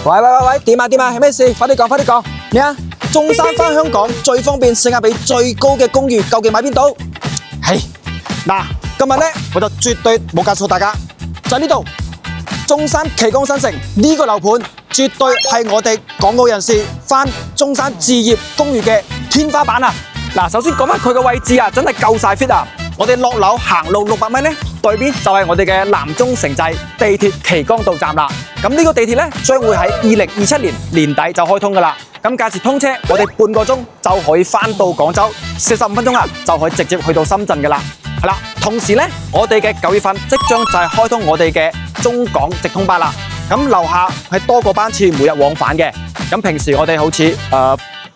喂，點啊？係咩事？快啲講！咩啊？中山返香港最方便、性價比最高嘅公寓，究竟買邊度？係嗱，今日咧我就絕對冇教錯大家，就喺呢度中山旗江新城呢個樓盤，絕對係我哋港澳人士返中山置業公寓嘅天花板啊！嗱，首先講翻佢嘅位置啊，真係夠晒 fit 啊！我哋落樓行路600米咧，對面就係我哋嘅南中城際地鐵旗江道站啦。咁呢個地鐵咧將會喺2027年年底就開通噶啦。咁屆時通車，我哋半個鐘就可以翻到廣州，45分鐘啊就可以直接去到深圳噶啦。係啦，同時咧我哋嘅9月份即將就係開通我哋嘅中港直通巴啦。咁樓下係多個班次每日往返嘅。咁平時我哋好似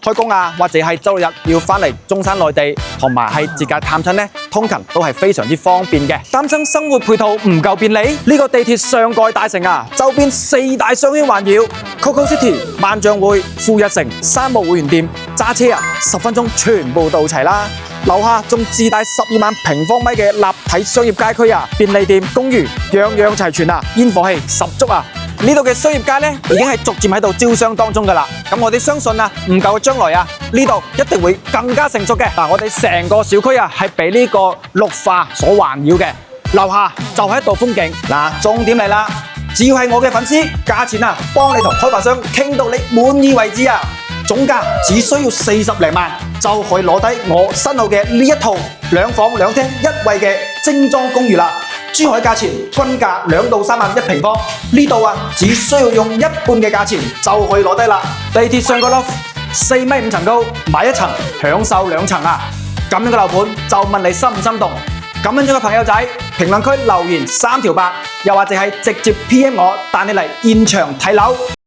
開工啊，或者係周日要返嚟中山內地，同埋係節假探親咧，通勤都係非常之方便嘅。擔心生活配套唔夠便利，呢個地鐵上蓋大城啊，周邊4大商圈環繞 ，Coco City、萬象匯、富日城、山姆會員店，揸車啊10分鐘全部到齊啦。樓下仲自帶12萬平方米嘅立體商業街區啊，便利店、公寓樣樣齊全啊，煙火氣十足啊！呢度嘅商業街咧，已經係逐漸喺度招商當中噶啦。咁我哋相信啊，唔久嘅將來啊，呢度一定會更加成熟嘅。嗱，我哋成個小區啊，係俾呢個綠化所環繞嘅。樓下就係一道風景。嗱，重點嚟啦，只要係我嘅粉絲，價錢啊，幫你同開發商傾到你滿意為止啊。總價只需要40零萬，就可以攞低我身後嘅呢一套2房2廳1衛嘅精裝公寓啦。珠海價錢均價2到3萬1平方，呢度啊只需要用1半嘅價錢就可以攞低啦。地鐵上個 loft 4米5層高，買1層享受2層啊！咁樣嘅樓盤就問你心唔心動？咁樣嘅朋友仔，評論區留言3條8，又或者係直接 PM 我，帶你嚟現場睇樓。